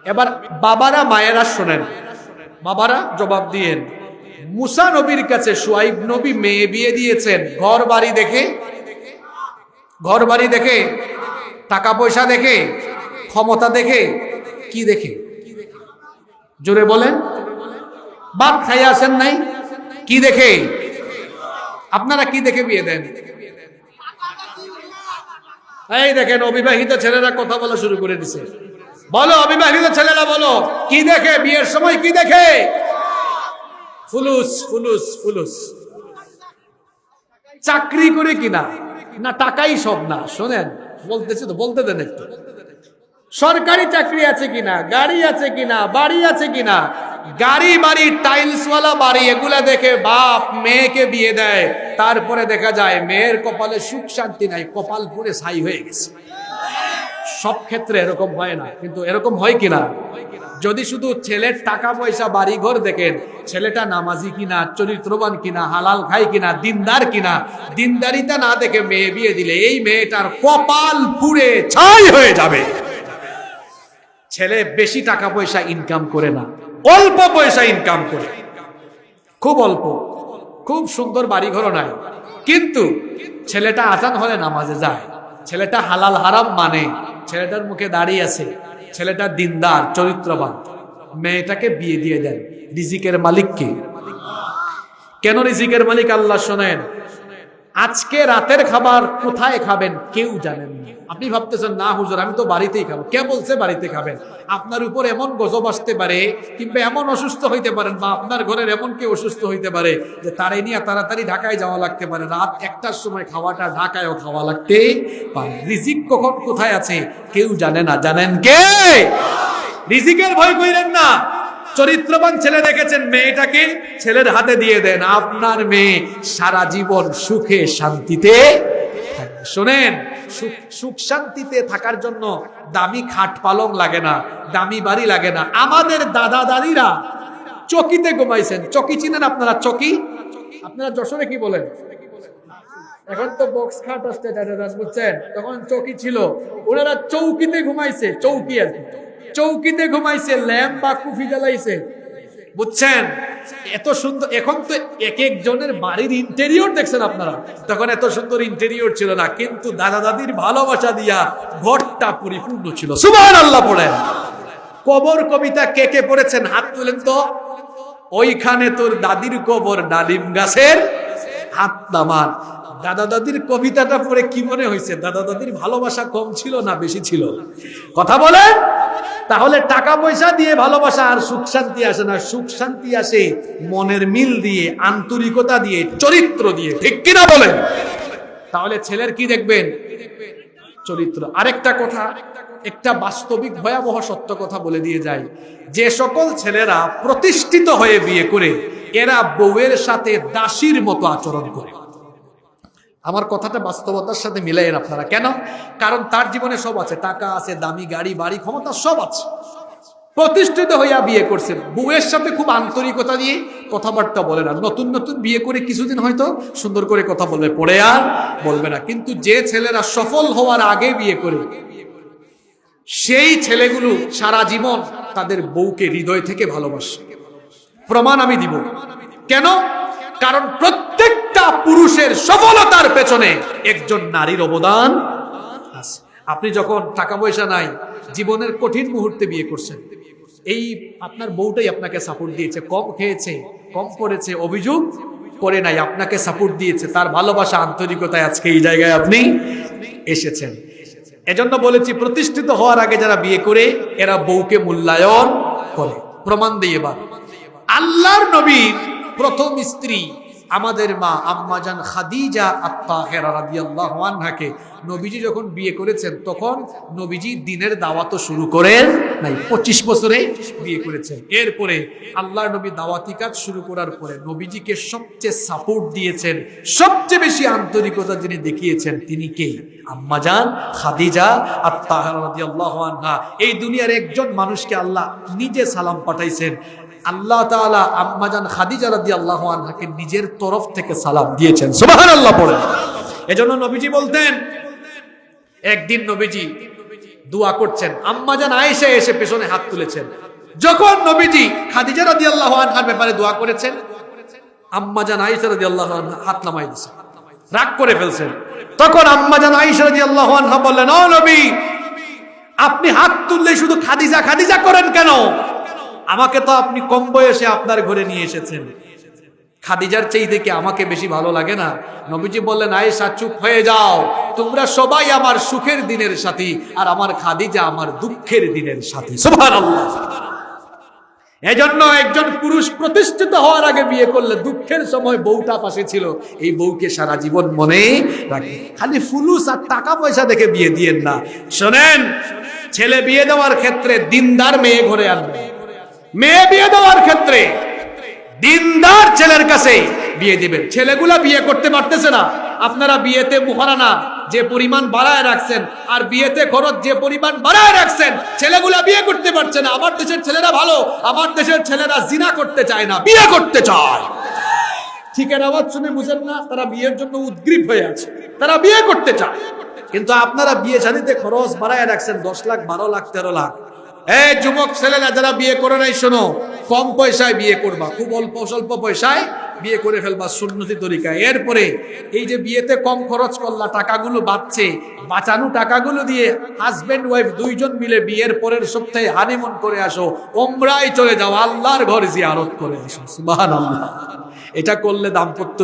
এবার বাবারা মায়েরা শোনেন, বাবারা জবাব দিয়েন। মুসা নবীর কাছে শুআইব নবী মেয়ে বিয়ে দিয়েছেন ঘর বাড়ি দেখে, ঘর বাড়ি দেখে, টাকা পয়সা দেখে, ক্ষমতা দেখে, কি দেখে? জোরে বলেন। ভাত খাইয়া আসেন নাই, কি দেখে? আপনারা কি দেখে বিয়ে দেন? এই দেখেন অবিবাহিত ছেলেরা কথা বলা শুরু করে দিছে। বলো অবিবাহিত ছেলেরা বলো, কি দেখে বিয়ের সময়? কি দেখে? ফুলুস ফুলুস ফুলুস। চাকরি করে কিনা না টাকাই সব না? শোনেন বলতেছি তো, বলতে দেন একটু। সরকারি চাকরি আছে কিনা, গাড়ি আছে কিনা, বাড়ি আছে কিনা, গাড়ি বাড়ি টাইলসওয়ালা বাড়ি, এগুলা দেখে বাপ মেয়েকে বিয়ে দেয়। তারপরে দেখা যায় মেয়ের কপালে সুখ শান্তি নাই, কপাল পুরে ছাই হয়ে গেছে। সব ক্ষেত্রে এরকম হয় না, কিন্তু এরকম হয় কিনা? যদি শুধু ছেলের টাকা পয়সা বাড়ি ঘর দেখেন, ছেলেটা নামাজি কিনা, চরিত্রবান কিনা, হালাল খায় কিনা, দিনদার কিনা, দিনদারিতা না দেখে মেয়ে বিয়ে দিলে এই মেয়েটার কপাল পুড়ে ছাই হয়ে যাবে। ছেলে বেশি টাকা পয়সা ইনকাম করে না, অল্প পয়সা ইনকাম করে, খুব অল্প, খুব সুন্দর বাড়ি ঘর নাই, কিন্তু ছেলেটা আজান হলে নামাজে যায়, ছেলেটা হালাল হারাম মানে, ছেলেটার মুখে দাঁড়িয়ে আছে, ছেলেটা দিনদার চরিত্রবান, মেয়েটাকে বিয়ে দিয়ে দেন। রিজিকের মালিক কে? কেন রিজিকের মালিক আল্লাহ? শোনেন, আজকে রাতের খাবার কোথায় খাবেন কেউ জানেন না। আপনি ভাবতেছেন না হুজুর আমি তো বাড়িতেই খাবো, কে বলছে বাড়িতে খাবেন? আপনার উপর এমন গজব আসতে পারে, কিংবা এমন অসুস্থ হইতে পারেন, বা আপনার ঘরের এমন কেউ অসুস্থ হইতে পারে যে তারে নিয়ে তাড়াতাড়ি ঢাকায় যাওয়া লাগতে পারে, রাত 1টার সময় খাওয়াটা ঢাকায়ও খাওয়া লাগতে পারে। রিজিক কখন কোথায় আছে কেউ জানে না, জানেন কে? রিজিকের ভয় কইরেন না। চরিত্রবান ছেলে দেখেছেন, মেয়েটাকে ছেলের হাতে দিয়ে দেন, আপনার মেয়ে সারা জীবন সুখে শান্তিতে থাকবে। শোনেন, সুখ শান্তিতে থাকার জন্য দামি খাট পালং লাগে না, দামি বাড়ি লাগে না। আমাদের দাদা দাদিরা চকিতে ঘুমাইছেন। চকি চিনেন আপনারা? চকি আপনারা যশোরে কি বলেন? এখন তো বক্স খাট আসছে, বুঝছেন? তখন চকি ছিল, ওনারা চৌকিতে ঘুমাইছে। চৌকি আর কি, চৌকিতে ঘুমাইছে, ল্যাম্প বা কুফি জ্বালাইছে, বুঝছেন? এত সুন্দর। এখন তো এক একজনের বাড়ির ইন্টেরিয়র দেখছেন আপনারা, তখন এত সুন্দর ইন্টেরিয়র ছিল না, কিন্তু দাদা দাদির ভালোবাসা দিয়া ঘরটা পরিপূর্ণ ছিল। সুবহানাল্লাহ পড়েন। কবর কবিতা কে কে পড়েছেন হাত তুলেন তো। ওইখানে তোর দাদির কবর, ডালিম গাছের হাত নামান। দাদা দাদির কবিতাটা পড়ে কি মনে হয়েছে? দাদা দাদির ভালোবাসা কম ছিল না বেশি ছিল? কথা বলে। তাহলে টাকা পয়সা দিয়ে ভালোবাসা আর সুখ শান্তি আসে না, সুখ শান্তি আসে মনের মিল দিয়ে, আন্তরিকতা দিয়ে, চরিত্র দিয়ে, ঠিক কিনা বলেন? তাহলে ছেলের কি দেখবেন? চরিত্র। আরেকটা কথা, একটা বাস্তবিক ভয়াবহ সত্য কথা বলে দিয়ে যায়, যে সকল ছেলেরা প্রতিষ্ঠিত হয়ে বিয়ে করে এরা বউয়ের সাথে দাসীর মতো আচরণ করে। আমার কথাটা বাস্তবতার সাথে মিলাইয়েন আপনারা। কেন? কারণ তার জীবনে সব আছে, টাকা আছে, দামি গাড়ি বাড়ি ক্ষমতা সব আছে, প্রতিষ্ঠিত হইয়া বিয়ে করছেন, বউয়ের সাথে খুব আন্তরিকতা দিয়ে কথাবার্তা বলে না। নতুন নতুন বিয়ে করে কিছুদিন হয়তো সুন্দর করে কথা বলবে, পরে আর বলবে না। কিন্তু যে ছেলেরা সফল হওয়ার আগে বিয়ে করে, সেই ছেলেগুলো সারা জীবন তাদের বউকে হৃদয় থেকে ভালোবাসে। প্রমাণ আমি দিব। কেন? কারণ প্রত্যেকটা পুরুষের সফলতার পেছনে একজন নারীর অবদান আছে। আপনি যখন টাকা পয়সা নাই, জীবনের কঠিন মুহূর্তে বিয়ে করছেন, এই আপনার বউটাই আপনাকে সাপোর্ট দিয়েছে। কম খেয়েছে, কম পড়েছে, অভিযোগ করে নাই, আপনাকে সাপোর্ট দিয়েছে। তার ভালোবাসা, আন্তরিকতায় আজকে এই জায়গায় আপনি এসেছেন। এজন্য বলেছি, প্রতিষ্ঠিত হওয়ার আগে যারা বিয়ে করে এরা বউকে মূল্যায়ন করে। প্রমাণ দিয়ে এবার আল্লাহর নবীর প্রথম স্ত্রী আমাদের মা আম্মাজান খাদিজা আত-তাহেরা রাদিয়াল্লাহু আনহাকে নবীজি যখন বিয়ে করেছেন, তখন নবীজি দ্বীনের দাওয়াত শুরু করেন নাই, 25 বছরে বিয়ে করেছেন। এরপরে আল্লাহর নবী দাওয়াতি কাজ শুরু করার পরে নবীজিকে সবচেয়ে সাপোর্ট দিয়েছেন, সবচেয়ে বেশি আন্তরিকতা যিনি দেখিয়েছেন তিনি কে? আম্মাজান খাদিজা আত-তাহেরা রাদিয়াল্লাহু আনহা। এই দুনিয়ার একজন মানুষকে আল্লাহ নিজে সালাম পাঠাইছেন। আল্লাহ তাআলা আম্মাজান খাদিজা রাদিয়াল্লাহু আনহাকে নিজের তরফ থেকে সালাম দিয়েছেন। সুবহানাল্লাহ পড়েন। এজন্য নবীজি বলতেন, একদিন নবীজি দোয়া করছেন। আম্মাজান আয়েশা এসে পেছনে হাত তুলেছেন। যখন নবীজি খাদিজা রাদিয়াল্লাহু আনহার ব্যাপারে দোয়া করেছেন, আম্মাজান আয়েশা রাদিয়াল্লাহু আনহা হাত নামাই দিয়েছেন, রাগ করে ফেলছেন। তখন আম্মাজান আয়েশা রাদিয়াল্লাহু আনহা বললেন, ও নবী, আপনি হাত তুললে শুধু খাদিজা খাদিজা করেন কেন? আমাকে তো আপনি কম বয়সে আপনার ঘরে নিয়ে এসেছেন, খাদিজার চাইতে কি আমাকে বেশি ভালো লাগে না? নবীজি বললেন, আয়েশা চুপ হয়ে যাও, তোমরা সবাই আমার সুখের দিনের সাথী, আর আমার খাদিজা আমার দুঃখের দিনের সাথী। সুবহানাল্লাহ। এজন্য একজন পুরুষ প্রতিষ্ঠিত হওয়ার আগে বিয়ে করলে দুঃখের সময় বউটা পাশে ছিল, এই বউকে সারা জীবন মনে রাখে। খালি ফুলুস আর টাকা পয়সা দেখে বিয়ে দিয়েন না। শোনেন, ছেলে বিয়ে দেওয়ার ক্ষেত্রে দিনদার মেয়ে ঘরে আনবেন। মেয়ে বিয়ে দেওয়ার ক্ষেত্রে দিনদার ছেলের কাছে বিয়ে দিবেন। ছেলেগুলা বিয়ে করতে পারতেছে না, আপনারা বিয়েতে মুহারানা যে পরিমাণ বাড়ায় রাখছেন আর বিয়েতে খরচ যে পরিমাণ বাড়ায় রাখছেন, ছেলেগুলা বিয়ে করতে পারছে না। আমার দেশের ছেলেরা ভালো, আমার দেশের ছেলেরা জিনা করতে চায় না, বিয়ে করতে চায়। ঠিকের আওয়াজ শুনে বুঝেন না? তারা বিয়ের জন্য উদ্গ্রীব হয়ে আছে, তারা বিয়ে করতে চায়। কিন্তু আপনারা বিয়ে শাদীতে খরচ বাড়ায় রাখছেন 10 লাখ, 12 লাখ, 13 লাখ। এই যুবক ছেলেরা যারা বিয়ে করে নাই, শোনো, কম পয়সায় বিয়ে করবা, খুব অল্প স্বল্প পয়সায় বিয়ে করে ফেলবা সুন্নতি তরিকায়। এরপরে এই যে বিয়েতে কম খরচ করলা, টাকাগুলো বাঁচছে, বাঁচানো টাকাগুলো দিয়ে হাজবেন্ড ওয়াইফ দুইজন মিলে বিয়ের পরের সপ্তাহে হানিমুন করে আসো, ওমরায় চলে যাও, আল্লাহর ঘর জিয়ারত করে আসো। সুবহানাল্লাহ। এটা করলে দাম্পত্য